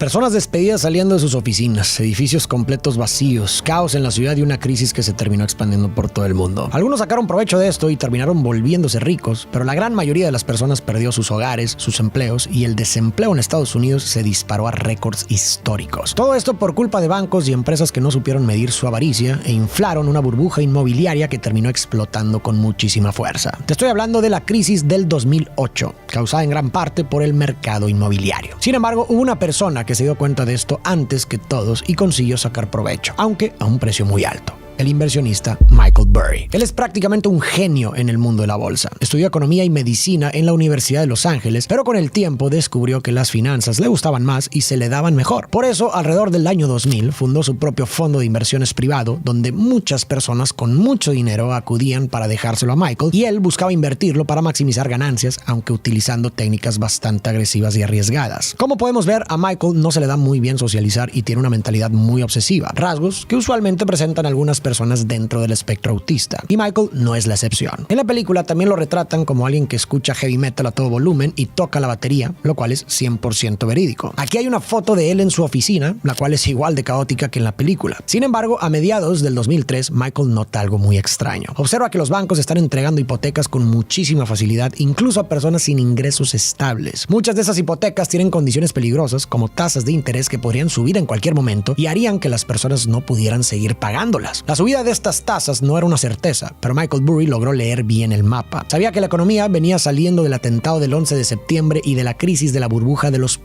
Personas despedidas saliendo de sus oficinas, edificios completos vacíos, caos en la ciudad y una crisis que se terminó expandiendo por todo el mundo. Algunos sacaron provecho de esto y terminaron volviéndose ricos, pero la gran mayoría de las personas perdió sus hogares, sus empleos y el desempleo en Estados Unidos se disparó a récords históricos. Todo esto por culpa de bancos y empresas que no supieron medir su avaricia e inflaron una burbuja inmobiliaria que terminó explotando con muchísima fuerza. Te estoy hablando de la crisis del 2008, causada en gran parte por el mercado inmobiliario. Sin embargo, hubo una persona que se dio cuenta de esto antes que todos y consiguió sacar provecho, aunque a un precio muy alto. El inversionista Michael Burry. Él es prácticamente un genio en el mundo de la bolsa. Estudió economía y medicina en la Universidad de Los Ángeles, pero con el tiempo descubrió que las finanzas le gustaban más y se le daban mejor. Por eso, alrededor del año 2000, fundó su propio fondo de inversiones privado, donde muchas personas con mucho dinero acudían para dejárselo a Michael, y él buscaba invertirlo para maximizar ganancias, aunque utilizando técnicas bastante agresivas y arriesgadas. Como podemos ver, a Michael no se le da muy bien socializar y tiene una mentalidad muy obsesiva, rasgos que usualmente presentan algunas personas dentro del espectro autista, y Michael no es la excepción. En la película también lo retratan como alguien que escucha heavy metal a todo volumen y toca la batería, lo cual es 100% verídico. Aquí hay una foto de él en su oficina, la cual es igual de caótica que en la película. Sin embargo, a mediados del 2003, Michael nota algo muy extraño. Observa que los bancos están entregando hipotecas con muchísima facilidad, incluso a personas sin ingresos estables. Muchas de esas hipotecas tienen condiciones peligrosas, como tasas de interés que podrían subir en cualquier momento y harían que las personas no pudieran seguir pagándolas. La subida de estas tasas no era una certeza, pero Michael Burry logró leer bien el mapa. Sabía que la economía venía saliendo del atentado del 11 de septiembre y de la crisis de la burbuja de los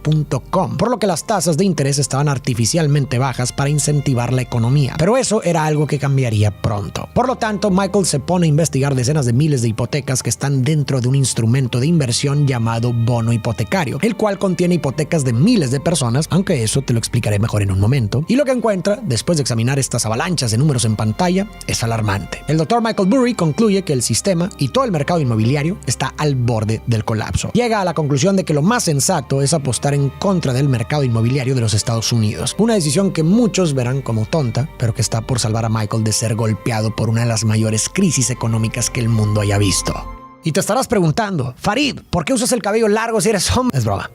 .com, por lo que las tasas de interés estaban artificialmente bajas para incentivar la economía. Pero eso era algo que cambiaría pronto. Por lo tanto, Michael se pone a investigar decenas de miles de hipotecas que están dentro de un instrumento de inversión llamado bono hipotecario, el cual contiene hipotecas de miles de personas, aunque eso te lo explicaré mejor en un momento. Y lo que encuentra, después de examinar estas avalanchas de números en pantalla, es alarmante. El Dr. Michael Burry concluye que el sistema y todo el mercado inmobiliario está al borde del colapso. Llega a la conclusión de que lo más sensato es apostar en contra del mercado inmobiliario de los Estados Unidos. Una decisión que muchos verán como tonta, pero que está por salvar a Michael de ser golpeado por una de las mayores crisis económicas que el mundo haya visto. Y te estarás preguntando, Farid, ¿por qué usas el cabello largo si eres hombre? Es broma.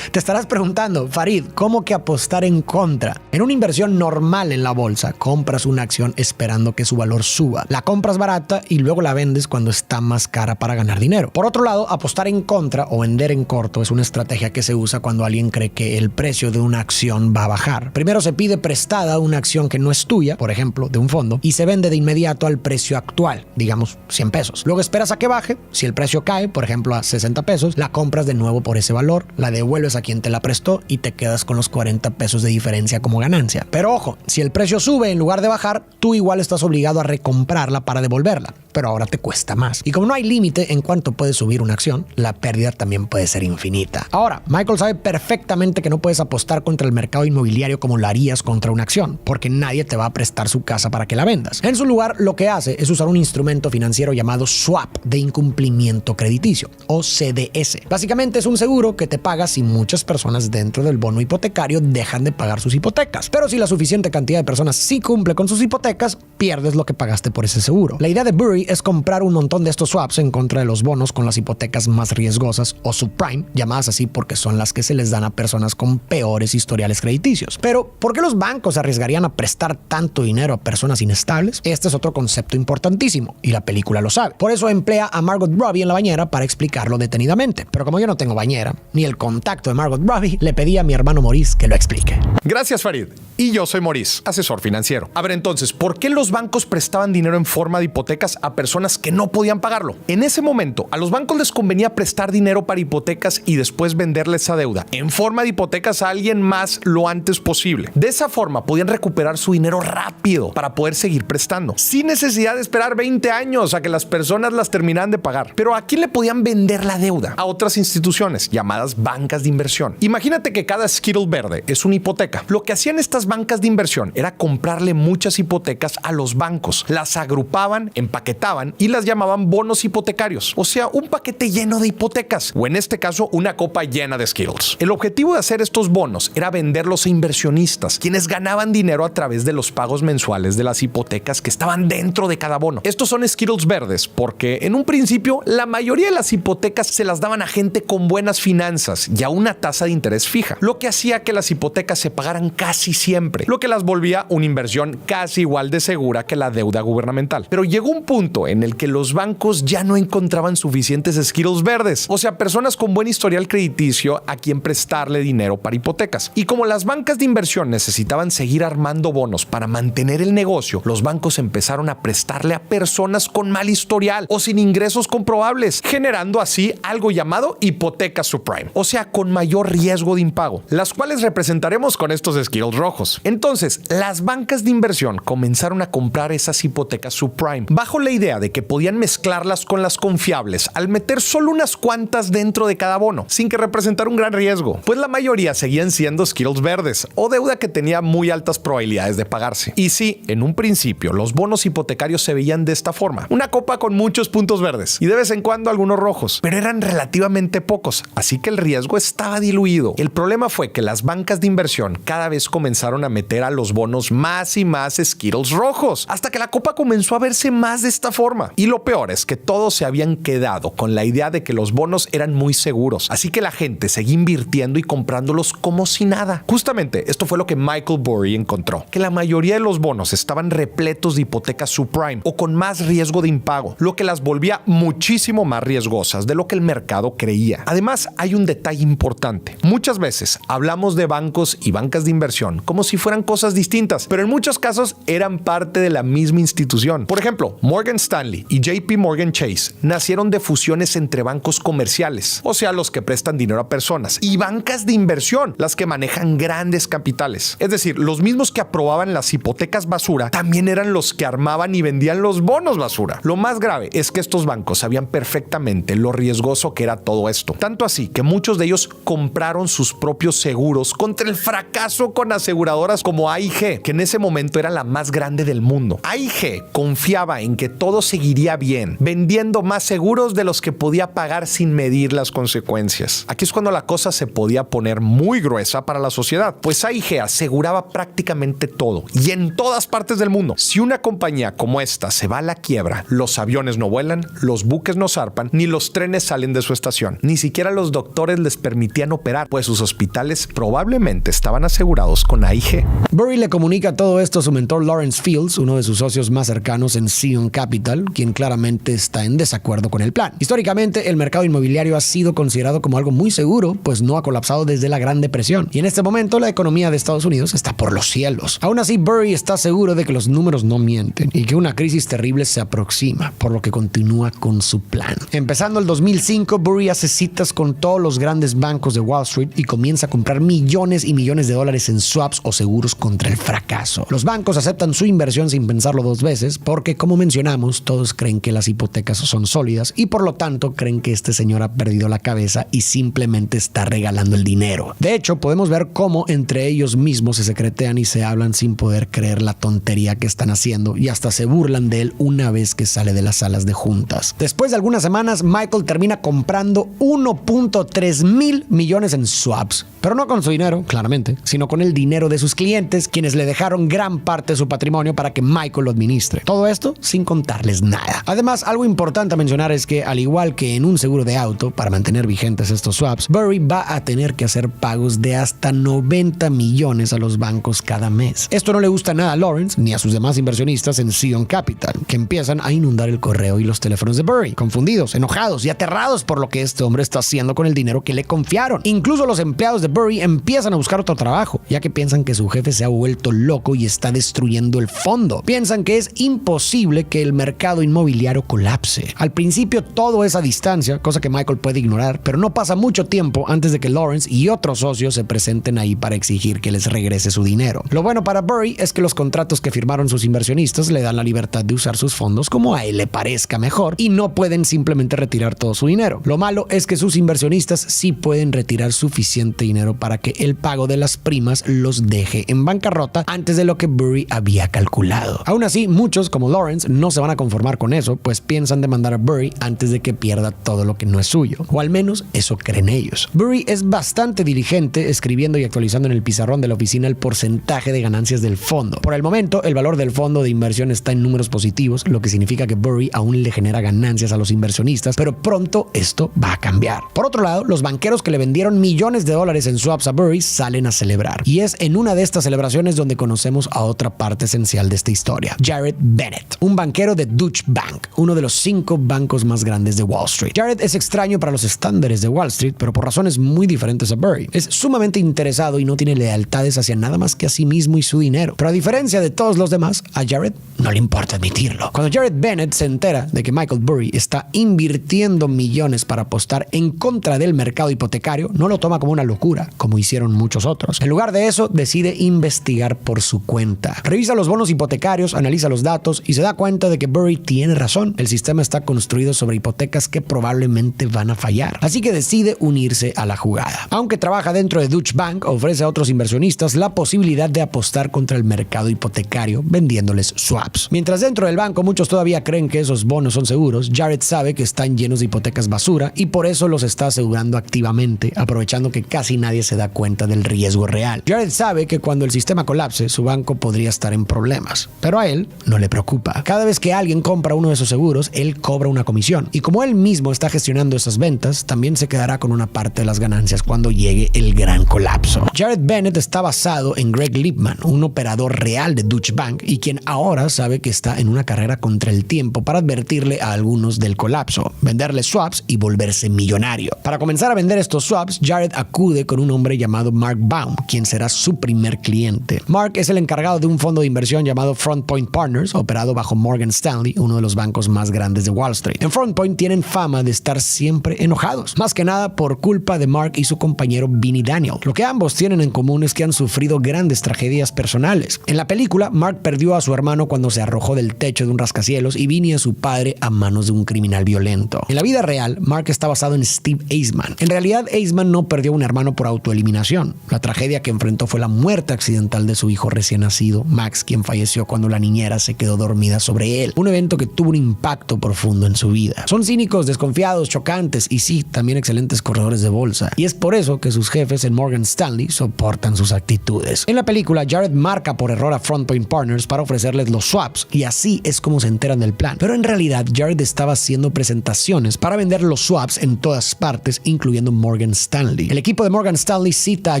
Te estarás preguntando, Farid, ¿cómo que apostar en contra? En una inversión normal en la bolsa, compras una acción esperando que su valor suba. La compras barata y luego la vendes cuando está más cara para ganar dinero. Por otro lado, apostar en contra o vender en corto es una estrategia que se usa cuando alguien cree que el precio de una acción va a bajar. Primero se pide prestada una acción que no es tuya, por ejemplo, de un fondo, y se vende de inmediato al precio actual, digamos 100 pesos. Luego esperas a que baje. Si el precio cae, por ejemplo a 60 pesos, la compras de nuevo por ese valor, la devuelves a quien te la prestó y te quedas con los 40 pesos de diferencia como ganancia. Pero ojo, si el precio sube en lugar de bajar, tú igual estás obligado a recomprarla para devolverla, pero ahora te cuesta más. Y como no hay límite en cuánto puede subir una acción, la pérdida también puede ser infinita. Ahora, Michael sabe perfectamente que no puedes apostar contra el mercado inmobiliario como lo harías contra una acción, porque nadie te va a prestar su casa para que la vendas. En su lugar, lo que hace es usar un instrumento financiero llamado swap de incumplimiento crediticio, o CDS. Básicamente es un seguro que te paga si muchas personas dentro del bono hipotecario dejan de pagar sus hipotecas. Pero si la suficiente cantidad de personas sí cumple con sus hipotecas, pierdes lo que pagaste por ese seguro. La idea de Burry es comprar un montón de estos swaps en contra de los bonos con las hipotecas más riesgosas o subprime, llamadas así porque son las que se les dan a personas con peores historiales crediticios. Pero, ¿por qué los bancos arriesgarían a prestar tanto dinero a personas inestables? Este es otro concepto importantísimo y la película lo sabe. Por eso emplea a Margot Robbie en la bañera para explicarlo detenidamente. Pero como yo no tengo bañera, ni el contacto de Margot Robbie, le pedí a mi hermano Maurice que lo explique. Gracias, Farid. Y yo soy Maurice, asesor financiero. A ver, entonces, ¿por qué los bancos prestaban dinero en forma de hipotecas a personas que no podían pagarlo? En ese momento, a los bancos les convenía prestar dinero para hipotecas y después venderles esa deuda en forma de hipotecas a alguien más lo antes posible. De esa forma, podían recuperar su dinero rápido para poder seguir prestando, sin necesidad de esperar 20 años a que las personas las terminaran de pagar. Pero ¿a quién le podían vender la deuda? A otras instituciones llamadas bancas de inversión. Imagínate que cada Skittle verde es una hipoteca. Lo que hacían estas bancas de inversión era comprarle muchas hipotecas a los bancos. Las agrupaban, empaquetaban y las llamaban bonos hipotecarios. O sea, un paquete lleno de hipotecas, o en este caso, una copa llena de Skittles. El objetivo de hacer estos bonos era venderlos a inversionistas, quienes ganaban dinero a través de los pagos mensuales de las hipotecas que estaban dentro de cada bono. Estos son Skittles verdes porque en un principio hecho, la mayoría de las hipotecas se las daban a gente con buenas finanzas y a una tasa de interés fija, lo que hacía que las hipotecas se pagaran casi siempre, lo que las volvía una inversión casi igual de segura que la deuda gubernamental. Pero llegó un punto en el que los bancos ya no encontraban suficientes Skittles verdes, o sea, personas con buen historial crediticio a quien prestarle dinero para hipotecas. Y como las bancas de inversión necesitaban seguir armando bonos para mantener el negocio, los bancos empezaron a prestarle a personas con mal historial o sin ingresos comprobables, generando así algo llamado hipotecas subprime, o sea, con mayor riesgo de impago, las cuales representaremos con estos Skittles rojos. Entonces, las bancas de inversión comenzaron a comprar esas hipotecas subprime bajo la idea de que podían mezclarlas con las confiables al meter solo unas cuantas dentro de cada bono, sin que representara un gran riesgo, pues la mayoría seguían siendo Skittles verdes o deuda que tenía muy altas probabilidades de pagarse. Y sí, en un principio los bonos hipotecarios se veían de esta forma, una copa con muchos puntos verdes y de vez en cuando algunos rojos, pero eran relativamente pocos, así que el riesgo estaba diluido. El problema fue que las bancas de inversión cada vez comenzaron a meter a los bonos más y más Skittles rojos, hasta que la copa comenzó a verse más de esta forma. Y lo peor es que todos se habían quedado con la idea de que los bonos eran muy seguros, así que la gente seguía invirtiendo y comprándolos como si nada. Justamente esto fue lo que Michael Burry encontró, que la mayoría de los bonos estaban repletos de hipotecas subprime o con más riesgo de impago, lo que las volvía muchísimo más riesgosas de lo que el mercado creía. Además, hay un detalle importante. Muchas veces hablamos de bancos y bancas de inversión como si fueran cosas distintas, pero en muchos casos eran parte de la misma institución. Por ejemplo, Morgan Stanley y JP Morgan Chase nacieron de fusiones entre bancos comerciales, o sea, los que prestan dinero a personas, y bancas de inversión, las que manejan grandes capitales. Es decir, los mismos que aprobaban las hipotecas basura también eran los que armaban y vendían los bonos basura. Lo más grave es que estos bancos sabían perfectamente lo riesgoso que era todo esto, tanto así que muchos de ellos compraron sus propios seguros contra el fracaso con aseguradoras como AIG, que en ese momento era la más grande del mundo. AIG confiaba en que todo seguiría bien, vendiendo más seguros de los que podía pagar sin medir las consecuencias. Aquí es cuando la cosa se podía poner muy gruesa para la sociedad, pues AIG aseguraba prácticamente todo y en todas partes del mundo. Si una compañía como esta se va a la quiebra, los aviones no vuelan, los buques no zarpan, ni los trenes salen de su estación. Ni siquiera los doctores les permitían operar, pues sus hospitales probablemente estaban asegurados con AIG. Burry le comunica todo esto a su mentor Lawrence Fields, uno de sus socios más cercanos en Zion Capital, quien claramente está en desacuerdo con el plan. Históricamente, el mercado inmobiliario ha sido considerado como algo muy seguro, pues no ha colapsado desde la Gran Depresión. Y en este momento, la economía de Estados Unidos está por los cielos. Aún así, Burry está seguro de que los números no mienten y que una crisis terrible se aproxima, por lo que continúa con su plan. Empezando el 2005, Burry hace citas con todos los grandes bancos de Wall Street y comienza a comprar millones y millones de dólares en swaps o seguros contra el fracaso. Los bancos aceptan su inversión sin pensarlo dos veces porque, como mencionamos, todos creen que las hipotecas son sólidas y por lo tanto creen que este señor ha perdido la cabeza y simplemente está regalando el dinero. De hecho, podemos ver cómo entre ellos mismos se secretean y se hablan sin poder creer la tontería que están haciendo y hasta se burlan de él una vez que sale de las salas de juntas. Después de algunas semanas, Michael termina comprando 1.3 mil millones en swaps, pero no con su dinero, claramente, sino con el dinero de sus clientes, quienes le dejaron gran parte de su patrimonio para que Michael lo administre. Todo esto sin contarles nada. Además, algo importante a mencionar es que, al igual que en un seguro de auto, para mantener vigentes estos swaps, Burry va a tener que hacer pagos de hasta 90 millones a los bancos cada mes. Esto no le gusta nada a Lawrence ni a sus demás inversionistas en Zion Capital, que empiezan a inundar el correo y los teléfonos de Burry, confundidos, enojados y aterrados por lo que este hombre está haciendo con el dinero que le confiaron. Incluso los empleados de Burry empiezan a buscar otro trabajo, ya que piensan que su jefe se ha vuelto loco y está destruyendo el fondo. Piensan que es imposible que el mercado inmobiliario colapse. Al principio todo es a distancia, cosa que Michael puede ignorar, pero no pasa mucho tiempo antes de que Lawrence y otros socios se presenten ahí para exigir que les regrese su dinero. Lo bueno para Burry es que los contratos que firmaron sus inversionistas le dan la libertad de usar sus fondos como a él le parezca mejor y no pueden simplemente retirar todo su dinero. Lo malo es que sus inversionistas sí pueden retirar suficiente dinero para que el pago de las primas los deje en bancarrota antes de lo que Burry había calculado. Aún así, muchos como Lawrence no se van a conformar con eso, pues piensan demandar a Burry antes de que pierda todo lo que no es suyo, o al menos eso creen ellos. Burry es bastante diligente escribiendo y actualizando en el pizarrón de la oficina el porcentaje de ganancias del fondo. Por el momento, el valor del fondo de inversión está en números positivos, lo que significa que Burry aún le genera ganancias gracias a los inversionistas, pero pronto esto va a cambiar. Por otro lado, los banqueros que le vendieron millones de dólares en swaps a Burry salen a celebrar. Y es en una de estas celebraciones donde conocemos a otra parte esencial de esta historia, Jared Bennett, un banquero de Deutsche Bank, uno de los 5 bancos más grandes de Wall Street. Jared es extraño para los estándares de Wall Street, pero por razones muy diferentes a Burry. Es sumamente interesado y no tiene lealtades hacia nada más que a sí mismo y su dinero. Pero a diferencia de todos los demás, a Jared no le importa admitirlo. Cuando Jared Bennett se entera de que Michael Burry está invirtiendo millones para apostar en contra del mercado hipotecario, no lo toma como una locura, como hicieron muchos otros. En lugar de eso, decide investigar por su cuenta. Revisa los bonos hipotecarios, analiza los datos y se da cuenta de que Burry tiene razón. El sistema está construido sobre hipotecas que probablemente van a fallar. Así que decide unirse a la jugada. Aunque trabaja dentro de Deutsche Bank, ofrece a otros inversionistas la posibilidad de apostar contra el mercado hipotecario vendiéndoles swaps. Mientras dentro del banco muchos todavía creen que esos bonos son seguros, Jared sabe que están llenos de hipotecas basura y por eso los está asegurando activamente, aprovechando que casi nadie se da cuenta del riesgo real. Jared sabe que cuando el sistema colapse, su banco podría estar en problemas, pero a él no le preocupa. Cada vez que alguien compra uno de esos seguros, él cobra una comisión. Y como él mismo está gestionando esas ventas, también se quedará con una parte de las ganancias cuando llegue el gran colapso. Jared Bennett está basado en Greg Lippmann, un operador real de Deutsche Bank y quien ahora sabe que está en una carrera contra el tiempo para advertirle a algunos del colapso, venderle swaps y volverse millonario. Para comenzar a vender estos swaps, Jared acude con un hombre llamado Mark Baum, quien será su primer cliente. Mark es el encargado de un fondo de inversión llamado Front Point Partners, operado bajo Morgan Stanley, uno de los bancos más grandes de Wall Street. En Front Point tienen fama de estar siempre enojados, más que nada por culpa de Mark y su compañero Vinny Daniel. Lo que ambos tienen en común es que han sufrido grandes tragedias personales. En la película, Mark perdió a su hermano cuando se arrojó del techo de un rascacielos y Vinny a su padre a manos de un criminal violento. En la vida real, Mark está basado en Steve Eisman. En realidad, Eisman no perdió a un hermano por autoeliminación. La tragedia que enfrentó fue la muerte accidental de su hijo recién nacido, Max, quien falleció cuando la niñera se quedó dormida sobre él. Un evento que tuvo un impacto profundo en su vida. Son cínicos, desconfiados, chocantes y sí, también excelentes corredores de bolsa. Y es por eso que sus jefes en Morgan Stanley soportan sus actitudes. En la película, Jared marca por error a Front Point Partners para ofrecerles los swaps y así es como se enteran del plan. Pero en realidad, Jared estaba haciendo presentaciones para vender los swaps en todas partes, incluyendo Morgan Stanley. El equipo de Morgan Stanley cita a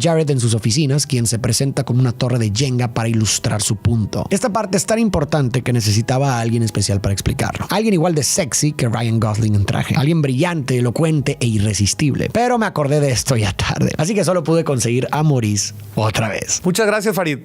Jared en sus oficinas, quien se presenta como una torre de Jenga para ilustrar su punto. Esta parte es tan importante que necesitaba a alguien especial para explicarlo. Alguien igual de sexy que Ryan Gosling en traje. Alguien brillante, elocuente e irresistible. Pero me acordé de esto ya tarde. Así que solo pude conseguir a Maurice otra vez. Muchas gracias, Farid.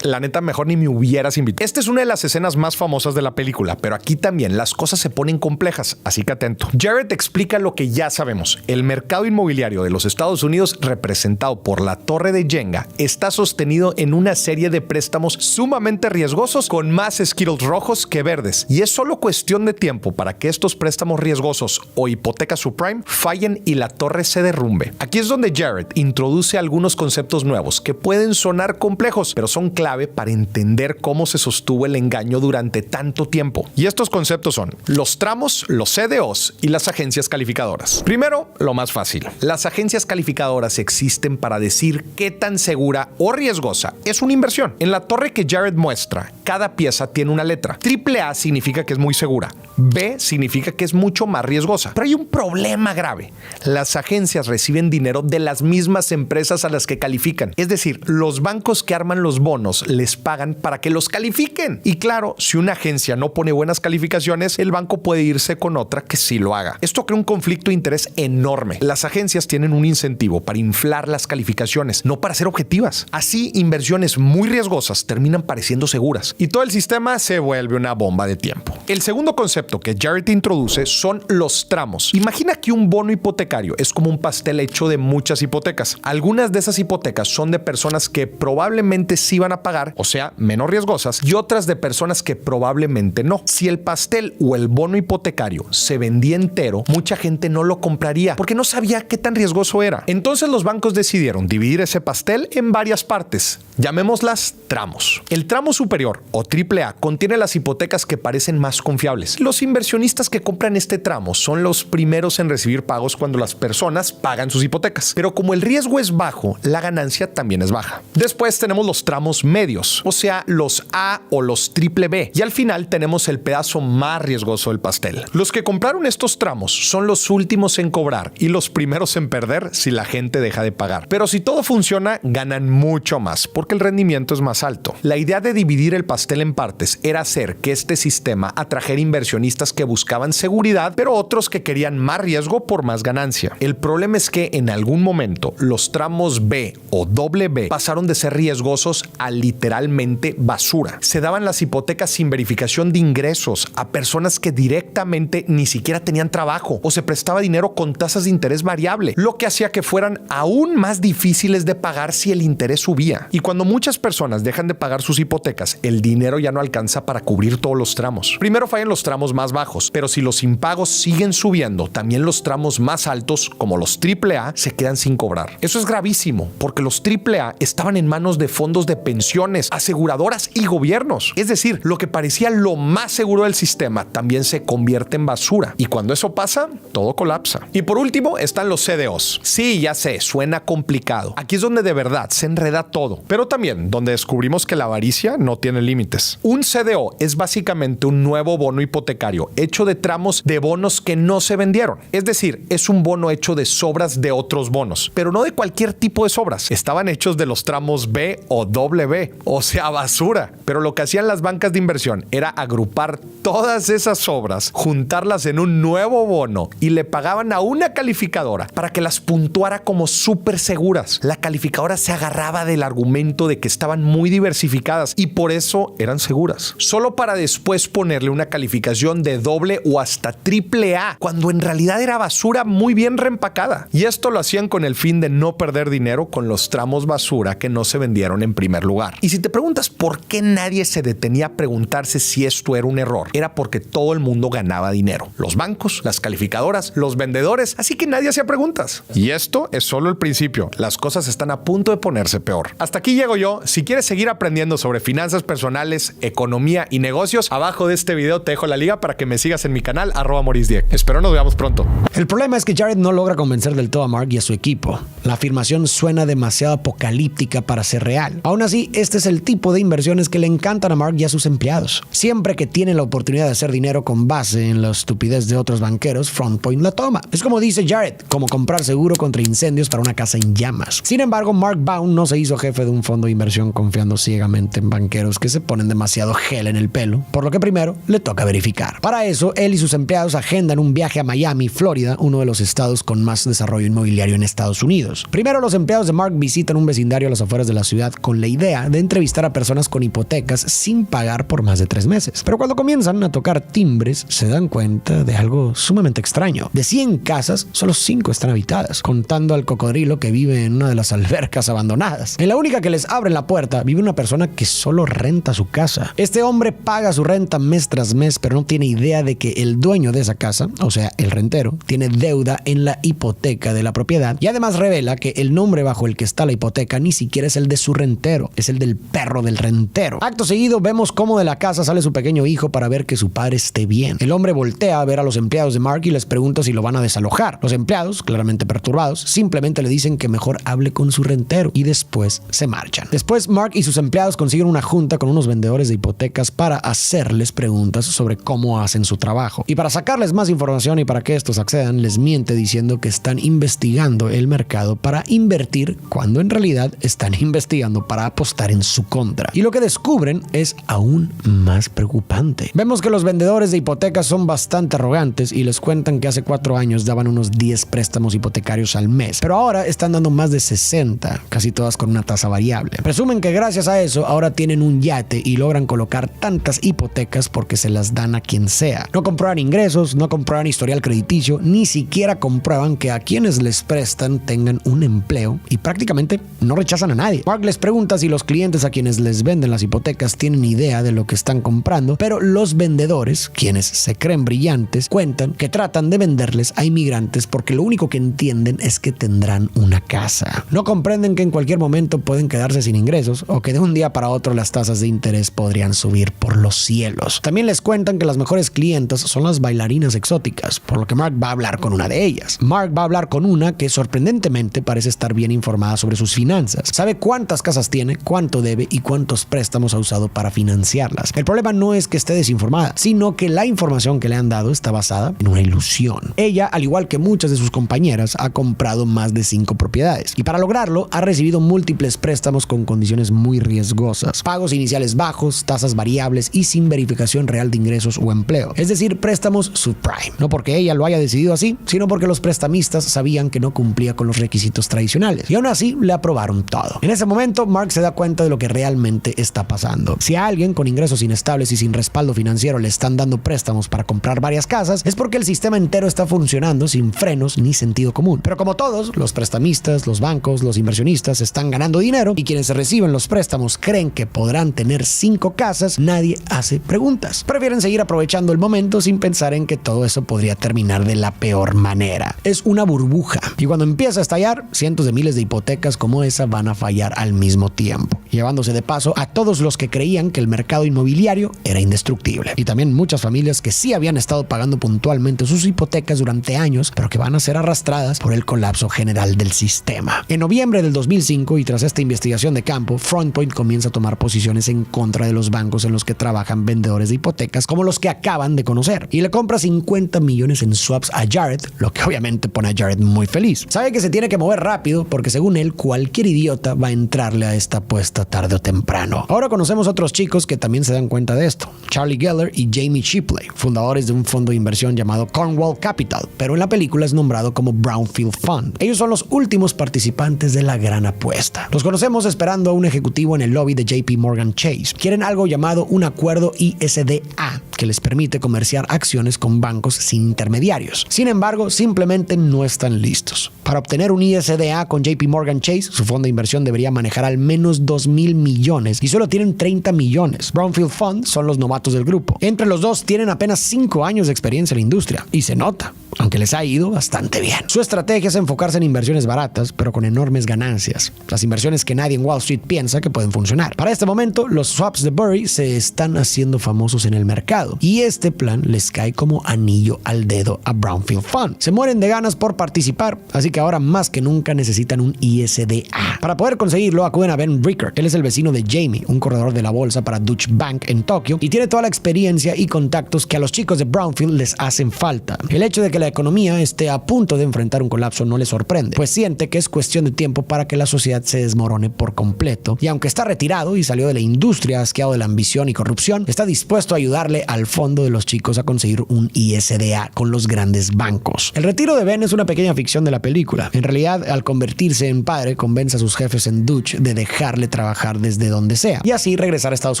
La neta, mejor ni me hubieras invitado. Esta es una de las escenas más famosas de la película, pero aquí también las cosas se ponen complejas, así que atento. Jared explica lo que ya sabemos. El mercado inmobiliario de los Estados Unidos, representado por la torre de Jenga, está sostenido en una serie de préstamos sumamente riesgosos con más esquiros rojos que verdes. Y es solo cuestión de tiempo para que estos préstamos riesgosos o hipotecas subprime fallen y la torre se derrumbe. Aquí es donde Jared introduce algunos conceptos nuevos que pueden sonar complejos, pero son clave para entender cómo se sostuvo el engaño durante tanto tiempo. Y estos conceptos son los tramos, los CDOs y las agencias calificadoras. Primero, lo más fácil. Las agencias calificadoras existen para decir qué tan segura o riesgosa es una inversión. En la torre que Jared muestra, cada pieza tiene una letra. AAA significa que es muy segura. B significa que es mucho más riesgosa. Pero hay un problema grave. Las agencias reciben dinero de las mismas empresas a las que califican. Es decir, los bancos que arman los bonos les pagan para que los califiquen. Y claro, si una agencia no pone buenas calificaciones, el banco puede irse con otra que sí lo haga. Esto crea un conflicto de interés enorme. Las agencias tienen un incentivo para inflar las calificaciones, no para ser objetivas. Así, inversiones muy riesgosas terminan pareciendo seguras y todo el sistema se vuelve una bomba de tiempo. El segundo concepto que Jared introduce son los tramos. Imagina que un bono hipotecario es como un pastel hecho de muchas hipotecas. Algunas de esas hipotecas son de personas que probablemente sí van a pagar, o sea, menos riesgosas, y otras de personas que probablemente no. Si el pastel o el bono hipotecario se vendía entero, mucha gente no lo compraría porque no sabía qué tan riesgoso era. Entonces los bancos decidieron dividir ese pastel en varias partes. Llamémoslas tramos. El tramo superior o AAA contiene las hipotecas que parecen más confiables. Los inversionistas que compran este tramo son los primeros en recibir pagos cuando las personas pagan sus hipotecas. Pero como el riesgo es bajo, la ganancia también es baja. Después tenemos los tramos medios, o sea, los A o los triple B. Y al final tenemos el pedazo más riesgoso del pastel, fácil. Los que compraron estos tramos son los últimos en cobrar y los primeros en perder si la gente deja de pagar. Pero si todo funciona, ganan mucho más porque el rendimiento es más alto. La idea de dividir el pastel en partes era hacer que este sistema atrajera inversionistas que buscaban seguridad, pero otros que querían más riesgo por más ganancia. El problema es que en algún momento los tramos B o doble pasaron de ser riesgosos a literalmente basura. Se daban las hipotecas sin verificación de ingresos a personas que directamente ni siquiera tenían trabajo, o se prestaba dinero con tasas de interés variable, lo que hacía que fueran aún más difíciles de pagar si el interés subía. Y cuando muchas personas dejan de pagar sus hipotecas, el dinero ya no alcanza para cubrir todos los tramos. Primero fallan los tramos más bajos, pero si los impagos siguen subiendo, también los tramos más altos, como los AAA, se quedan sin cobrar. Eso es gravísimo, porque los AAA estaban en manos de fondos de pensiones, aseguradoras y gobiernos. Es decir, lo que parecía lo más seguro del sistema también se convierte en basura. Y cuando eso pasa, todo colapsa. Y por último están los CDOs. Sí, ya sé, suena complicado. Aquí es donde de verdad se enreda todo, pero también donde descubrimos que la avaricia no tiene límites. Un CDO es básicamente un nuevo bono hipotecario hecho de tramos de bonos que no se vendieron. Es decir, es un bono hecho de sobras de otros bonos, pero no de cualquier tipo de sobras. Estaban hechos de los tramos B o B, o sea, basura. Pero lo que hacían las bancas de inversión era agrupar todas esas sobras, juntarlas en un nuevo bono y le pagaban a una calificadora para que las puntuara como súper seguras. La calificadora se agarraba del argumento de que estaban muy diversificadas y por eso eran seguras, solo para después ponerle una calificación de doble o hasta triple A, cuando en realidad era basura muy bien reempacada. Y esto lo hacían con el fin de no perder dinero con los tramos basura que no se vendieron en primer lugar. Y si te preguntas por qué nadie se detenía a preguntarse si esto era un error, era porque todo el mundo ganaba dinero. Los bancos, las calificadoras, los vendedores, así que nadie hacía preguntas. Y esto es solo el principio. Las cosas están a punto de ponerse peor. Hasta aquí llego yo. Si quieres seguir aprendiendo sobre finanzas personales, economía y negocios, abajo de este video te dejo la liga para que me sigas en mi canal @morisdieck. Espero nos veamos pronto. El problema es que Jared no logra convencer del todo a Mark y a su equipo. La afirmación suena demasiado apocalíptica para ser real. Aún así, este es el tipo de inversiones que le encantan a Mark y a sus empleados. Siempre que tienen la oportunidad de hacer dinero con base en la estupidez de otros banqueros, Front Point la toma. Es como dice Jared, como comprar seguro contra incendios para una casa en llamas. Sin embargo, Mark Baum no se hizo jefe de un fondo de inversión confiando ciegamente en banqueros que se ponen demasiado gel en el pelo, por lo que primero le toca verificar. Para eso, él y sus empleados agendan un viaje a Miami, Florida, uno de los estados con más desarrollo inmobiliario en Estados Unidos. Primero, los empleados de Mark visitan un vecindario a las afueras de la ciudad con la idea de entrevistar a personas con hipotecas sin pagar por más de 3 meses. Pero cuando comienzan a tocar timbres, se dan cuenta de algo sumamente extraño. De 100 casas, solo 5 están habitadas, contando al cocodrilo que vive en una de las albercas abandonadas. En la única que les abre la puerta, vive una persona que solo renta su casa. Este hombre paga su renta mes tras mes, pero no tiene idea de que el dueño de esa casa, o sea, el rentero, tiene deuda en la hipoteca de la propiedad y además revela que el nombre bajo el que está la hipoteca ni siquiera es el de su rentero, es el del perro del rentero. Acto seguido, vemos cómo de la casa sale su pequeño hijo para ver que su padre esté bien. El hombre voltea a ver a los empleados de Mark y les pregunta si lo van a desalojar. Los empleados, claramente perturbados, simplemente le dicen que mejor hable con su rentero y después se marchan. Después, Mark y sus empleados consiguen una junta con unos vendedores de hipotecas para hacerles preguntas sobre cómo hacen su trabajo. Y para sacarles más información y para que estos accedan, les miente diciendo que están investigando el mercado para invertir cuando en realidad están investigando para apostar en su contra. Y lo que descubren es aún más preocupante. Vemos que los vendedores de hipotecas son bastante arrogantes y les cuentan que hace 4 años daban unos 10 préstamos hipotecarios al mes, pero ahora están dando más de 60, casi todas con una tasa variable. Presumen que gracias a eso ahora tienen un yate y logran colocar tantas hipotecas porque se las dan a quien sea. No comprueban ingresos, no comprueban historial crediticio, ni siquiera comprueban que a quienes les prestan tengan un empleo y prácticamente no rechazan a nadie. Mark les pregunta si los clientes a quienes les venden las hipotecas tienen idea de lo que están comprando, pero los vendedores, quienes se creen brillantes, cuentan que tratan de venderles a inmigrantes porque lo único que entienden es que tendrán una casa. No comprenden que en cualquier momento pueden quedarse sin ingresos o que de un día para otro las tasas de interés podrían subir por los cielos. También les cuentan que las mejores clientas son las bailarinas exóticas, por lo que Mark va a hablar con una de ellas. Mark va a hablar con una que sorprendentemente parece estar bien informada sobre sus finanzas. Sabe cuántas casas tiene, cuánto debe y cuántos préstamos ha usado para financiarlas. El problema no es que esté desinformada, sino que la información información que le han dado está basada en una ilusión. Ella, al igual que muchas de sus compañeras, ha comprado más de 5 propiedades y para lograrlo ha recibido múltiples préstamos con condiciones muy riesgosas, pagos iniciales bajos, tasas variables y sin verificación real de ingresos o empleo. Es decir, préstamos subprime. No porque ella lo haya decidido así, sino porque los prestamistas sabían que no cumplía con los requisitos tradicionales y aún así le aprobaron todo. En ese momento, Mark se da cuenta de lo que realmente está pasando. Si a alguien con ingresos inestables y sin respaldo financiero le están dando préstamos para comprar varias casas, es porque el sistema entero está funcionando sin frenos ni sentido común. Pero como todos, los prestamistas, los bancos, los inversionistas están ganando dinero y quienes reciben los préstamos creen que podrán tener 5 casas, nadie hace preguntas. Prefieren seguir aprovechando el momento sin pensar en que todo eso podría terminar de la peor manera. Es una burbuja y cuando empieza a estallar, cientos de miles de hipotecas como esa van a fallar al mismo tiempo, llevándose de paso a todos los que creían que el mercado inmobiliario era indestructible. Y también muchas familias que sí habían estado pagando puntualmente sus hipotecas durante años, pero que van a ser arrastradas por el colapso general del sistema. En noviembre del 2005, y tras esta investigación de campo, FrontPoint comienza a tomar posiciones en contra de los bancos en los que trabajan vendedores de hipotecas como los que acaban de conocer, y le compra 50 millones en swaps a Jared, lo que obviamente pone a Jared muy feliz. Sabe que se tiene que mover rápido porque según él, cualquier idiota va a entrarle a esta apuesta tarde o temprano. Ahora conocemos a otros chicos que también se dan cuenta de esto: Charlie Geller y Jamie Shipley, fundadores de un fondo de inversión llamado Cornwall Capital, pero en la película es nombrado como Brownfield Fund. Ellos son los últimos participantes de la gran apuesta. Los conocemos esperando a un ejecutivo en el lobby de JP Morgan Chase. Quieren algo llamado un acuerdo ISDA, que les permite comerciar acciones con bancos sin intermediarios. Sin embargo, simplemente no están listos. Para obtener un ISDA con JP Morgan Chase, su fondo de inversión debería manejar al menos 2,000 millones y solo tienen 30 millones. Brownfield Fund son los novatos del grupo. Entre los dos tienen apenas 5 años de experiencia en la industria y se nota, aunque les ha ido bastante bien. Su estrategia es enfocarse en inversiones baratas, pero con enormes ganancias. Las inversiones que nadie en Wall Street piensa que pueden funcionar. Para este momento, los swaps de Burry se están haciendo famosos en el mercado y este plan les cae como anillo al dedo a Brownfield Fund. Se mueren de ganas por participar, así que ahora más que nunca necesitan un ISDA. Para poder conseguirlo, acuden a Ben Ricker. Él es el vecino de Jamie, un corredor de la bolsa para Deutsche Bank en Tokio, y tiene toda la experiencia y contactos que a los chicos de Brownfield les hacen falta. El hecho de que la economía esté a punto de enfrentar un colapso no le sorprende, pues siente que es cuestión de tiempo para que la sociedad se desmorone por completo, y aunque está retirado y salió de la industria asqueado de la ambición y corrupción, está dispuesto a ayudarle al fondo de los chicos a conseguir un ISDA con los grandes bancos. El retiro de Ben es una pequeña ficción de la película. En realidad, al convertirse en padre, convence a sus jefes en Deutsche de dejarle trabajar desde donde sea y así regresar a Estados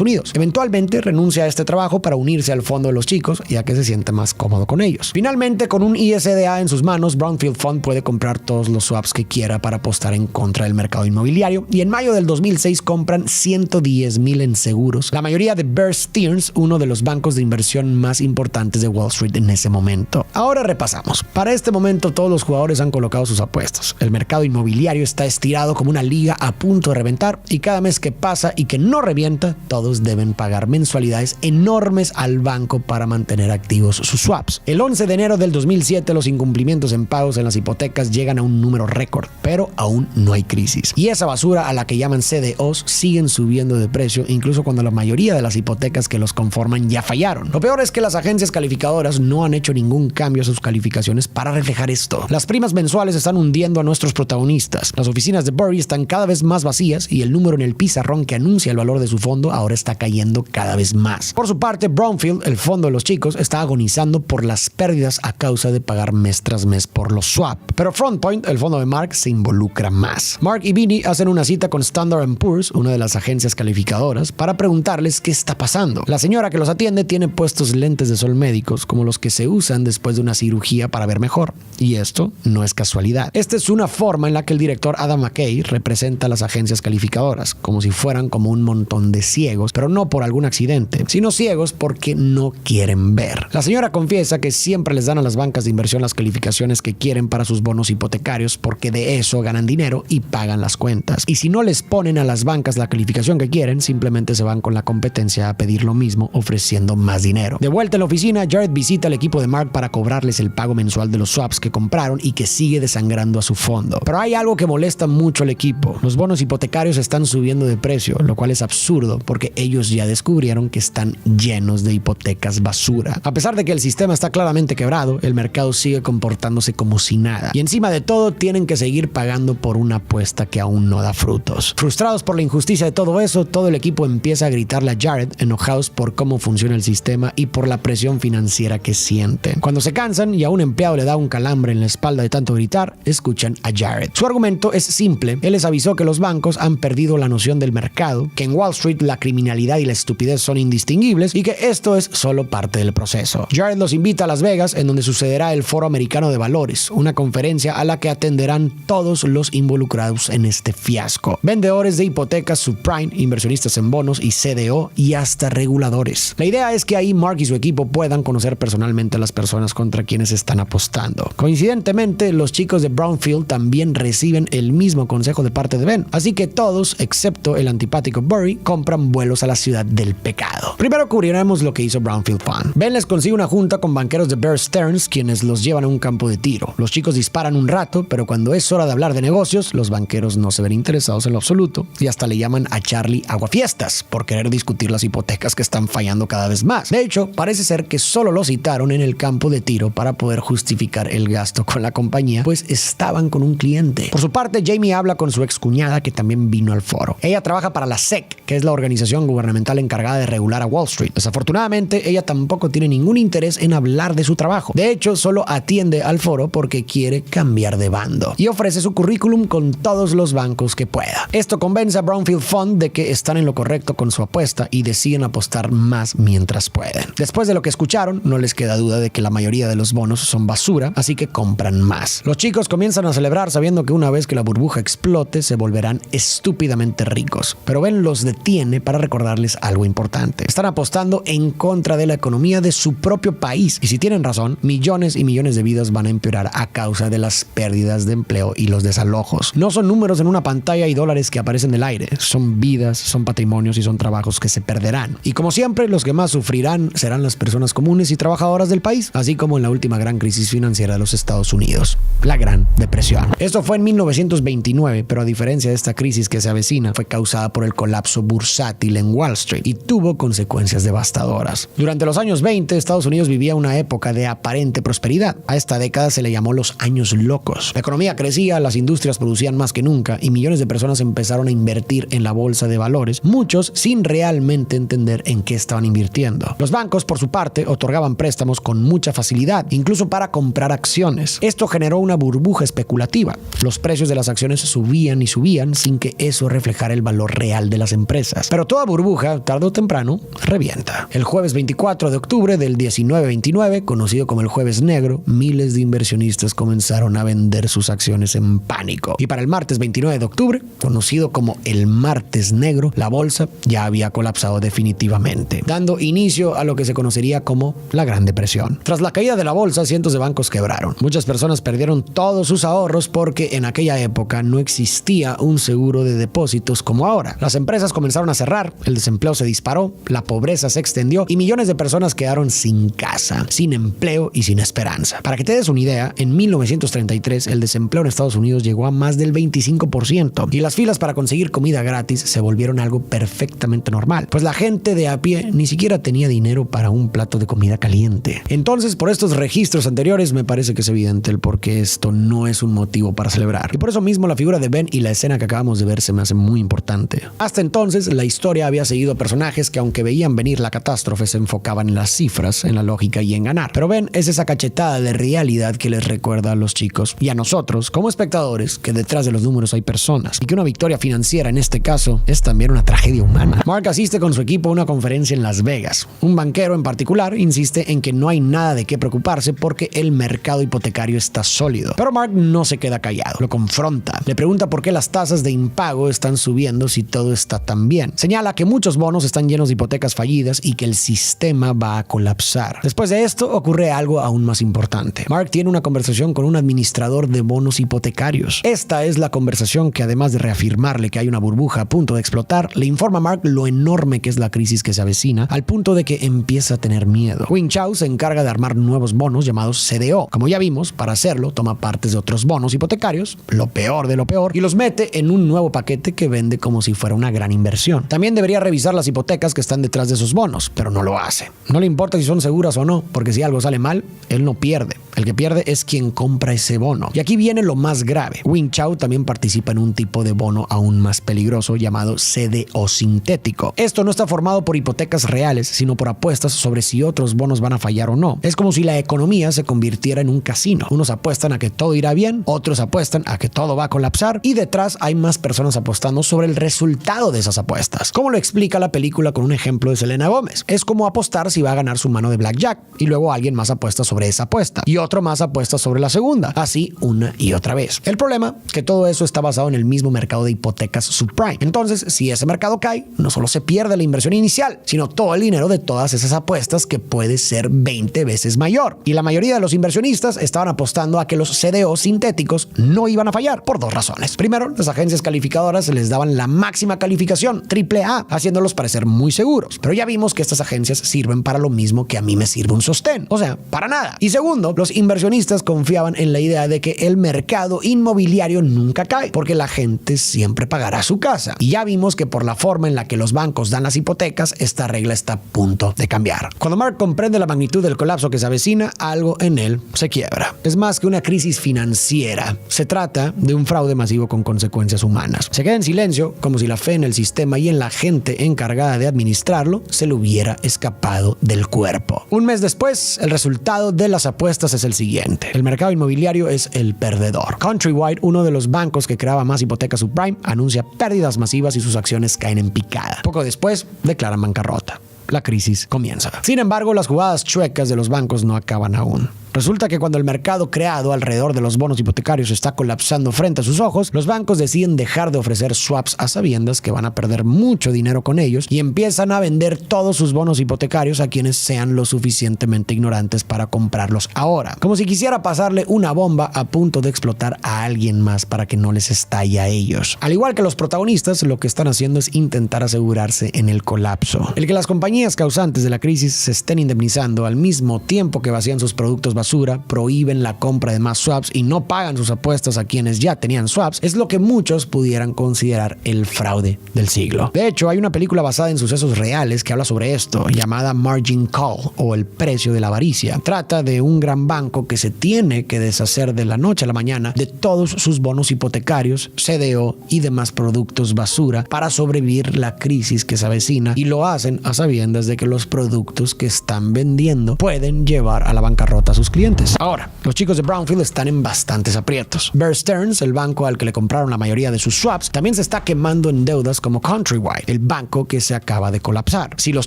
Unidos. Eventualmente renuncia a este trabajo para unirse al fondo de los chicos, ya que se siente más cómodo con ellos. Finalmente, con un ISDA en sus manos, Brownfield Fund puede comprar todos los swaps que quiera para apostar en contra del mercado inmobiliario, y en mayo del 2006 compran 110,000 en seguros, la mayoría de Bear Stearns, uno de los bancos de inversión más importantes de Wall Street en ese momento. Ahora repasamos. Para este momento todos los jugadores han colocado sus apuestas. El mercado inmobiliario está estirado como una liga a punto de reventar, y cada mes que pasa y que no revienta, todos deben pagar mensualidades enormes al banco para mantener activos sus swaps. El 11 de enero del 2007 los incumplimientos en pagos en las hipotecas llegan a un número récord, pero aún no hay crisis. Y esa basura, a la que llaman CDOs, siguen subiendo de precio incluso cuando la mayoría de las hipotecas que los conforman ya fallaron. Lo peor es que las agencias calificadoras no han hecho ningún cambio a sus calificaciones para reflejar esto. Las primas mensuales están hundiendo a nuestros protagonistas. Las oficinas de Burry están cada vez más vacías y el número en el pizarrón que anuncia el valor de su fondo ahora está cayendo cada vez más. Por su parte, Brownfield, el fondo de los chicos, está agonizando por las pérdidas a causa de pagar mes tras mes por los swap. Pero FrontPoint, el fondo de Mark, se involucra más. Mark y Vinny hacen una cita con Standard & Poor's, una de las agencias calificadoras, para preguntarles qué está pasando. La señora que los atiende tiene puestos lentes de sol médicos como los que se usan después de una cirugía para ver mejor. Y esto no es casualidad. Esta es una forma en la que el director Adam McKay representa a las agencias calificadoras, como si fueran como un montón de ciegos, pero no por algún accidente, sino ciegos porque no quieren ver. La señora confiesa que siempre les dan a las bancas de inversión las calificaciones que quieren para sus bonos hipotecarios porque de eso ganan dinero y pagan las cuentas. Y si no les ponen a las bancas la calificación que quieren, simplemente se van con la competencia a pedir lo mismo ofreciendo más más dinero. De vuelta en la oficina, Jared visita al equipo de Mark para cobrarles el pago mensual de los swaps que compraron y que sigue desangrando a su fondo. Pero hay algo que molesta mucho al equipo. Los bonos hipotecarios están subiendo de precio, lo cual es absurdo porque ellos ya descubrieron que están llenos de hipotecas basura. A pesar de que el sistema está claramente quebrado, el mercado sigue comportándose como si nada. Y encima de todo, tienen que seguir pagando por una apuesta que aún no da frutos. Frustrados por la injusticia de todo eso, todo el equipo empieza a gritarle a Jared, enojados por cómo funciona el sistema y por la presión financiera que sienten. Cuando se cansan y a un empleado le da un calambre en la espalda de tanto gritar, escuchan a Jared. Su argumento es simple. Él les avisó que los bancos han perdido la noción del mercado, que en Wall Street la criminalidad y la estupidez son indistinguibles y que esto es solo parte del proceso. Jared los invita a Las Vegas, en donde sucederá el Foro Americano de Valores, una conferencia a la que atenderán todos los involucrados en este fiasco. Vendedores de hipotecas subprime, inversionistas en bonos y CDO y hasta reguladores. La idea es que ahí Mark y su equipo puedan conocer personalmente a las personas contra quienes están apostando. Coincidentemente, los chicos de Brownfield también reciben el mismo consejo de parte de Ben, así que todos, excepto el antipático Burry, compran vuelos a la ciudad del pecado. Primero cubriremos lo que hizo Brownfield Fund. Ben les consigue una junta con banqueros de Bear Stearns, quienes los llevan a un campo de tiro. Los chicos disparan un rato, pero cuando es hora de hablar de negocios, los banqueros no se ven interesados en lo absoluto y hasta le llaman a Charlie aguafiestas por querer discutir las hipotecas que están fallando cada vez más. De hecho, parece ser que solo lo citaron en el campo de tiro para poder justificar el gasto con la compañía, pues estaban con un cliente. Por su parte, Jamie habla con su excuñada, que también vino al foro. Ella trabaja para la SEC, que es la organización gubernamental encargada de regular a Wall Street. Desafortunadamente, ella tampoco tiene ningún interés en hablar de su trabajo. De hecho, solo atiende al foro porque quiere cambiar de bando y ofrece su currículum con todos los bancos que pueda. Esto convence a Brownfield Fund de que están en lo correcto con su apuesta y deciden apostar más mientras pueden. Después de lo que escucharon, no les queda duda de que la mayoría de los bonos son basura, así que compran más. Los chicos comienzan a celebrar sabiendo que una vez que la burbuja explote, se volverán estúpidamente ricos. Pero Ben los detiene para recordarles algo importante. Están apostando en contra de la economía de su propio país y si tienen razón, millones y millones de vidas van a empeorar a causa de las pérdidas de empleo y los desalojos. No son números en una pantalla y dólares que aparecen del aire. Son vidas, son patrimonios y son trabajos que se perderán. Y como siempre, los que más sufrirán serán las personas comunes y trabajadoras del país, así como en la última gran crisis financiera de los Estados Unidos, la Gran Depresión. Esto fue en 1929, pero a diferencia de esta crisis que se avecina, fue causada por el colapso bursátil en Wall Street y tuvo consecuencias devastadoras. Durante los años 20, Estados Unidos vivía una época de aparente prosperidad. A esta década se le llamó los años locos. La economía crecía, las industrias producían más que nunca y millones de personas empezaron a invertir en la bolsa de valores, muchos sin realmente entender en qué estaban invirtiendo. Los bancos, por su parte, otorgaban préstamos con mucha facilidad, incluso para comprar acciones. Esto generó una burbuja especulativa. Los precios de las acciones subían y subían sin que eso reflejara el valor real de las empresas. Pero toda burbuja, tarde o temprano, revienta. El jueves 24 de octubre del 1929, conocido como el Jueves Negro, miles de inversionistas comenzaron a vender sus acciones en pánico. Y para el martes 29 de octubre, conocido como el Martes Negro, la bolsa ya había colapsado definitivamente, dando inicio a lo que se conocería como la Gran Depresión. Tras la caída de la bolsa, cientos de bancos quebraron. Muchas personas perdieron todos sus ahorros porque en aquella época no existía un seguro de depósitos como ahora. Las empresas comenzaron a cerrar, el desempleo se disparó, la pobreza se extendió y millones de personas quedaron sin casa, sin empleo y sin esperanza. Para que te des una idea, en 1933 el desempleo en Estados Unidos llegó a más del 25% y las filas para conseguir comida gratis se volvieron algo perfectamente normal, pues la gente de a pie ni siquiera tenía dinero para un plato de comida caliente. Entonces, por estos registros anteriores, me parece que es evidente el por qué esto no es un motivo para celebrar. Y por eso mismo la figura de Ben y la escena que acabamos de ver se me hace muy importante. Hasta entonces, la historia había seguido personajes que, aunque veían venir la catástrofe, se enfocaban en las cifras, en la lógica y en ganar. Pero Ben es esa cachetada de realidad que les recuerda a los chicos y a nosotros, como espectadores, que detrás de los números hay personas y que una victoria financiera en este caso es también una tragedia humana. Mark asiste con su equipo a una conferencia en Las Vegas. Un banquero en particular insiste en que no hay nada de qué preocuparse porque el mercado hipotecario está sólido. Pero Mark no se queda callado, lo confronta. Le pregunta por qué las tasas de impago están subiendo si todo está tan bien. Señala que muchos bonos están llenos de hipotecas fallidas y que el sistema va a colapsar. Después de esto ocurre algo aún más importante. Mark tiene una conversación con un administrador de bonos hipotecarios. Esta es la conversación que, además de reafirmarle que hay una burbuja a punto de explotar, le informa a Mark lo enorme que es la crisis que se avecina, al punto de de que empieza a tener miedo. Wing Chao se encarga de armar nuevos bonos llamados CDO. Como ya vimos, para hacerlo toma partes de otros bonos hipotecarios, lo peor de lo peor, y los mete en un nuevo paquete que vende como si fuera una gran inversión. También debería revisar las hipotecas que están detrás de esos bonos, pero no lo hace. No le importa si son seguras o no, porque si algo sale mal, él no pierde. El que pierde es quien compra ese bono. Y aquí viene lo más grave. Wing Chao también participa en un tipo de bono aún más peligroso llamado CDO sintético. Esto no está formado por hipotecas reales, sino por apuestas sobre si otros bonos van a fallar o no. Es como si la economía se convirtiera en un casino. Unos apuestan a que todo irá bien, otros apuestan a que todo va a colapsar y detrás hay más personas apostando sobre el resultado de esas apuestas. Como lo explica la película con un ejemplo de Selena Gómez. Es como apostar si va a ganar su mano de blackjack y luego alguien más apuesta sobre esa apuesta y otro más apuesta sobre la segunda, así una y otra vez. El problema es que todo eso está basado en el mismo mercado de hipotecas subprime. Entonces, si ese mercado cae, no solo se pierde la inversión inicial, sino todo el dinero de todas esas apuestas que puede ser 20 veces mayor. Y la mayoría de los inversionistas estaban apostando a que los CDO sintéticos no iban a fallar por dos razones. Primero, las agencias calificadoras les daban la máxima calificación, AAA, haciéndolos parecer muy seguros. Pero ya vimos que estas agencias sirven para lo mismo que a mí me sirve un sostén. O sea, para nada. Y segundo, los inversionistas confiaban en la idea de que el mercado inmobiliario nunca cae, porque la gente siempre pagará su casa. Y ya vimos que por la forma en la que los bancos dan las hipotecas, esta regla está a punto de cambiar. Cuando Mark comprende la magnitud del colapso que se avecina, algo en él se quiebra. Es más que una crisis financiera. Se trata de un fraude masivo con consecuencias humanas. Se queda en silencio, como si la fe en el sistema y en la gente encargada de administrarlo se le hubiera escapado del cuerpo. Un mes después, el resultado de las apuestas es el siguiente. El mercado inmobiliario es el perdedor. Countrywide, uno de los bancos que creaba más hipotecas subprime, anuncia pérdidas masivas y sus acciones caen en picada. Poco después, declaran bancarrota. La crisis comienza. Sin embargo, las jugadas chuecas de los bancos no acaban aún. Resulta que cuando el mercado creado alrededor de los bonos hipotecarios está colapsando frente a sus ojos, los bancos deciden dejar de ofrecer swaps a sabiendas que van a perder mucho dinero con ellos y empiezan a vender todos sus bonos hipotecarios a quienes sean lo suficientemente ignorantes para comprarlos ahora. Como si quisiera pasarle una bomba a punto de explotar a alguien más para que no les estalle a ellos. Al igual que los protagonistas, lo que están haciendo es intentar asegurarse en el colapso. El que las compañías causantes de la crisis se estén indemnizando al mismo tiempo que vacían sus productos basura, prohíben la compra de más swaps y no pagan sus apuestas a quienes ya tenían swaps, es lo que muchos pudieran considerar el fraude del siglo. De hecho, hay una película basada en sucesos reales que habla sobre esto, llamada Margin Call o El precio de la avaricia. Trata de un gran banco que se tiene que deshacer de la noche a la mañana de todos sus bonos hipotecarios, CDO y demás productos basura para sobrevivir la crisis que se avecina, y lo hacen a sabiendas de que los productos que están vendiendo pueden llevar a la bancarrota a sus clientes. Ahora, los chicos de Brownfield están en bastantes aprietos. Bear Stearns, el banco al que le compraron la mayoría de sus swaps, también se está quemando en deudas como Countrywide, el banco que se acaba de colapsar. Si los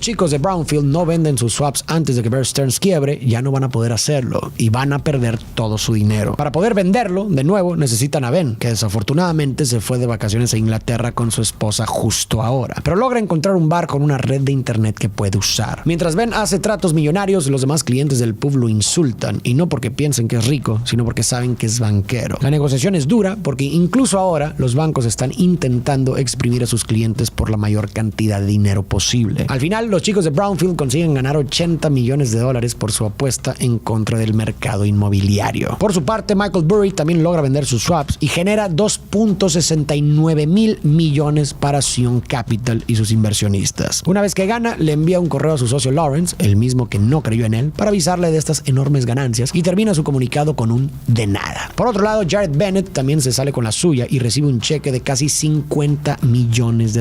chicos de Brownfield no venden sus swaps antes de que Bear Stearns quiebre, ya no van a poder hacerlo y van a perder todo su dinero. Para poder venderlo, de nuevo, necesitan a Ben, que desafortunadamente se fue de vacaciones a Inglaterra con su esposa justo ahora, pero logra encontrar un bar con una red de internet que puede usar. Mientras Ben hace tratos millonarios, los demás clientes del pub lo insultan, y no porque piensen que es rico, sino porque saben que es banquero. La negociación es dura porque incluso ahora los bancos están intentando exprimir a sus clientes por la mayor cantidad de dinero posible. Al final, los chicos de Brownfield consiguen ganar $80 millones por su apuesta en contra del mercado inmobiliario. Por su parte, Michael Burry también logra vender sus swaps y genera $2.69 mil millones para Sion Capital y sus inversionistas. Una vez que gana, le envía un correo a su socio Lawrence, el mismo que no creyó en él, para avisarle de estas enormes ganancias, y termina su comunicado con un de nada. Por otro lado, Jared Bennett también se sale con la suya y recibe un cheque de casi $50 millones,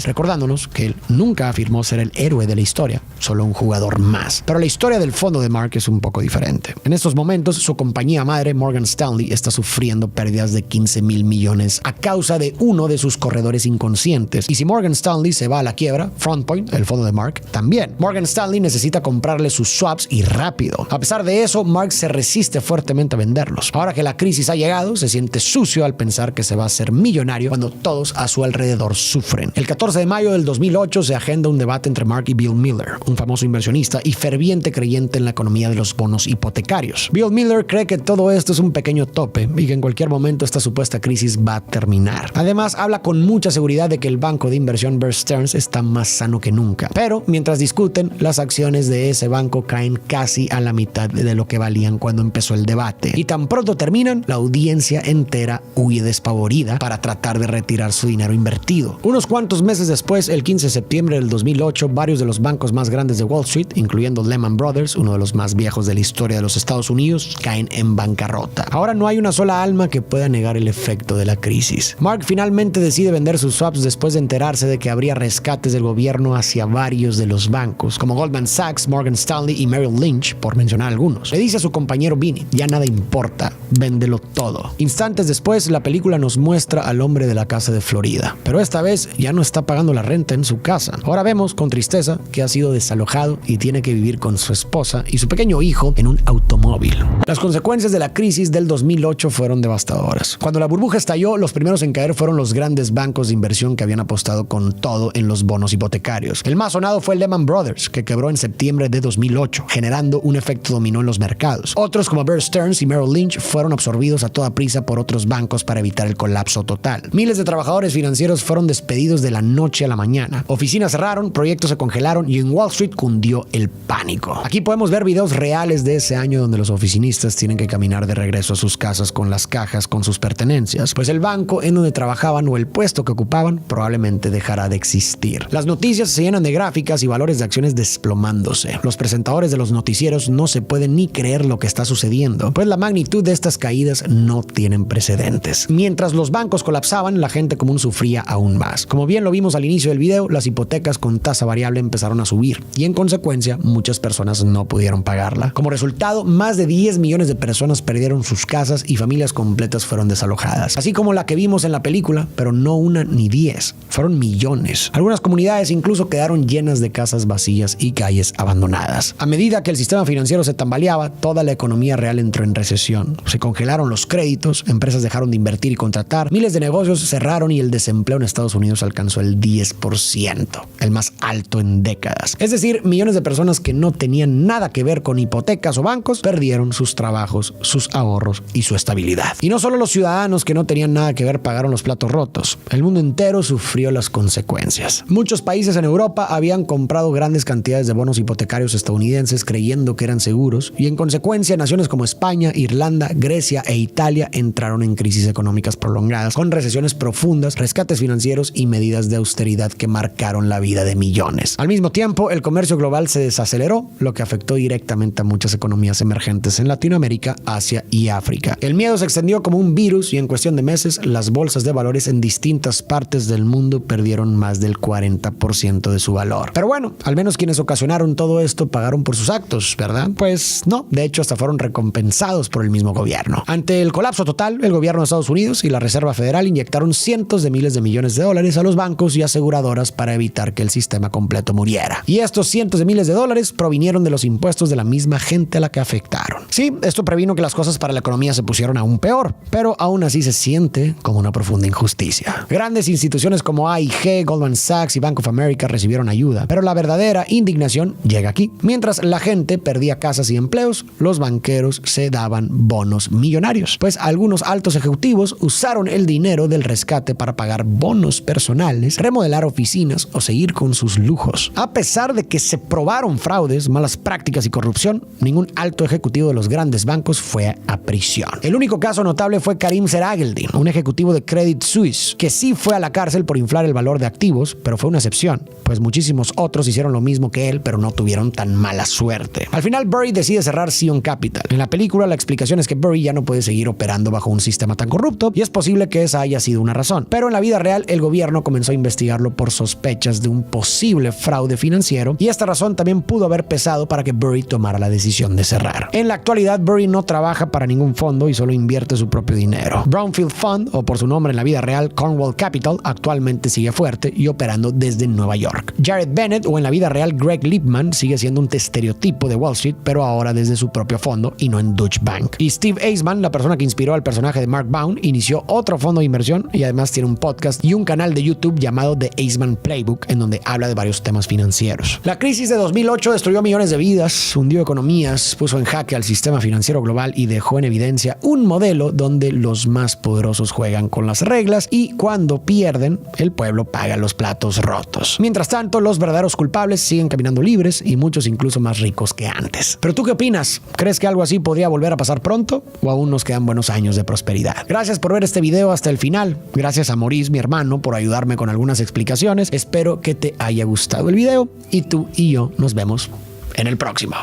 recordándonos que él nunca afirmó ser el héroe de la historia, solo un jugador más. Pero la historia del fondo de Mark es un poco diferente. En estos momentos, su compañía madre, Morgan Stanley, está sufriendo pérdidas de $15 mil millones a causa de uno de sus corredores inconscientes. Y si Morgan Stanley se va a la quiebra, Front Point, el fondo de Mark, también. Morgan Stanley necesita comprarle sus swaps y rápido. A pesar de eso, Mark se resiste fuertemente a venderlos. Ahora que la crisis ha llegado, se siente sucio al pensar que se va a hacer millonario cuando todos a su alrededor sufren. El 14 de mayo del 2008 se agenda un debate entre Mark y Bill Miller, un famoso inversionista y ferviente creyente en la economía de los bonos hipotecarios. Bill Miller cree que todo esto es un pequeño tope y que en cualquier momento esta supuesta crisis va a terminar. Además, habla con mucha seguridad de que el banco de inversión Bear Stearns está más sano que nunca. Pero mientras discuten, las acciones de ese banco caen casi a la mitad de lo que valían cuando empezó el debate. Y tan pronto terminan, la audiencia entera huye despavorida para tratar de retirar su dinero invertido. Unos cuantos meses después, el 15 de septiembre del 2008, varios de los bancos más grandes de Wall Street, incluyendo Lehman Brothers, uno de los más viejos de la historia de los Estados Unidos, caen en bancarrota. Ahora no hay una sola alma que pueda negar el efecto de la crisis. Mark finalmente decide vender sus swaps después de enterarse de que habría rescates del gobierno hacia varios de los bancos, como Goldman Sachs, Morgan Stanley y Merrill Lynch, por mencionar algunos. Le dice a su compañero Vinny, ya nada importa, véndelo todo. Instantes después, la película nos muestra al hombre de la casa de Florida, pero esta vez ya no está pagando la renta en su casa. Ahora vemos con tristeza que ha sido desalojado y tiene que vivir con su esposa y su pequeño hijo en un automóvil. Las consecuencias de la crisis del 2008 fueron devastadoras. Cuando la burbuja estalló, los primeros en caer fueron los grandes bancos de inversión que habían apostado con todo en los bonos hipotecarios. El más sonado fue Lehman Brothers, que quebró en septiembre de 2008, generando un efecto dominó en los mercados. Otros como Bear Stearns y Merrill Lynch fueron absorbidos a toda prisa por otros bancos para evitar el colapso total. Miles de trabajadores financieros fueron despedidos de la noche a la mañana. Oficinas cerraron, proyectos se congelaron y en Wall Street cundió el pánico. Aquí podemos ver videos reales de ese año donde los oficinistas tienen que caminar de regreso a sus casas con las cajas con sus pertenencias, pues el banco en donde trabajaban o el puesto que ocupaban probablemente dejará de existir. Las noticias se llenan de gráficas y valores de acciones desplomándose. Los presentadores de los noticieros no se pueden ni creer lo que está sucediendo, pues la magnitud de estas caídas no tienen precedentes. Mientras los bancos colapsaban, la gente común sufría aún más. Como bien lo vimos al inicio del video, las hipotecas con tasa variable empezaron a subir y en consecuencia muchas personas no pudieron pagarla. Como resultado, más de 10 millones de personas perdieron sus casas y familias completas fueron desalojadas. Así como la que vimos en la película, pero no una ni 10, fueron millones. Algunas comunidades incluso quedaron llenas de casas vacías y calles abandonadas. A medida que el sistema financiero se tambaleaba, toda la economía real entró en recesión. Se congelaron los créditos, empresas dejaron de invertir y contratar, miles de negocios cerraron y el desempleo en Estados Unidos alcanzó el 10%, el más alto en décadas. Es decir, millones de personas que no tenían nada que ver con hipotecas o bancos perdieron sus trabajos, sus ahorros y su estabilidad. Y no solo los ciudadanos que no tenían nada que ver pagaron los platos rotos, el mundo entero sufrió las consecuencias. Muchos países en Europa habían comprado grandes cantidades de bonos hipotecarios estadounidenses creyendo que eran seguros y en consecuencia naciones como España, Irlanda, Grecia e Italia entraron en crisis económicas prolongadas con recesiones profundas, rescates financieros y medidas de austeridad que marcaron la vida de millones. Al mismo tiempo, el comercio global se desaceleró, lo que afectó directamente a muchas economías emergentes en Latinoamérica, Asia y África. El miedo se extendió como un virus y en cuestión de meses, las bolsas de valores en distintas partes del mundo perdieron más del 40% de su valor. Pero bueno, al menos quienes ocasionaron todo esto pagaron por sus actos, ¿verdad? Pues no, de hecho hasta fueron recompensados por el mismo gobierno. Ante el colapso total, el gobierno de Estados Unidos y la Reserva Federal inyectaron cientos de miles de millones de dólares a los bancos y aseguradoras para evitar que el sistema completo muriera. Y estos cientos de miles de dólares provinieron de los impuestos de la misma gente a la que afectaron. Sí, esto previno que las cosas para la economía se pusieran aún peor, pero aún así se siente como una profunda injusticia. Grandes instituciones como AIG, Goldman Sachs y Bank of America recibieron ayuda, pero la verdadera indignación llega aquí. Mientras la gente perdía casas y empleos, los banqueros se daban bonos millonarios, pues algunos altos ejecutivos usaron el dinero del rescate para pagar bonos personales, remodelar oficinas o seguir con sus lujos. A pesar de que se probaron fraudes, malas prácticas y corrupción, ningún alto ejecutivo de los grandes bancos fue a prisión. El único caso notable fue Karim Serageldin, un ejecutivo de Credit Suisse, que sí fue a la cárcel por inflar el valor de activos, pero fue una excepción, pues muchísimos otros hicieron lo mismo que él, pero no tuvieron tan mala suerte. Al final, Burry decide cerrar Zion Capital. En la película, la explicación es que Burry ya no puede seguir operando bajo un sistema tan corrupto, y es posible que esa haya sido una razón. Pero en la vida real, el gobierno comenzó a investigarlo por sospechas de un posible fraude financiero, y esta razón también pudo haber pesado para que Burry tomara la decisión de cerrar. En la actualidad, Burry no trabaja para ningún fondo y solo invierte su propio dinero. Brownfield Fund, o por su nombre en la vida real, Cornwall Capital, actualmente sigue fuerte y operando desde Nueva York. Jared Bennett, o en la vida real Greg Lippmann, sigue siendo un estereotipo de Wall Street, pero ahora desde su su propio fondo y no en Deutsche Bank. Y Steve Eisman, la persona que inspiró al personaje de Mark Baum, inició otro fondo de inversión y además tiene un podcast y un canal de YouTube llamado The Eisman Playbook, en donde habla de varios temas financieros. La crisis de 2008 destruyó millones de vidas, hundió economías, puso en jaque al sistema financiero global y dejó en evidencia un modelo donde los más poderosos juegan con las reglas y cuando pierden, el pueblo paga los platos rotos. Mientras tanto, los verdaderos culpables siguen caminando libres y muchos incluso más ricos que antes. ¿Pero tú qué opinas? ¿Crees que algo así podría volver a pasar pronto o aún nos quedan buenos años de prosperidad? Gracias por ver este video hasta el final. Gracias a Maurice, mi hermano, por ayudarme con algunas explicaciones. Espero que te haya gustado el video y tú y yo nos vemos en el próximo.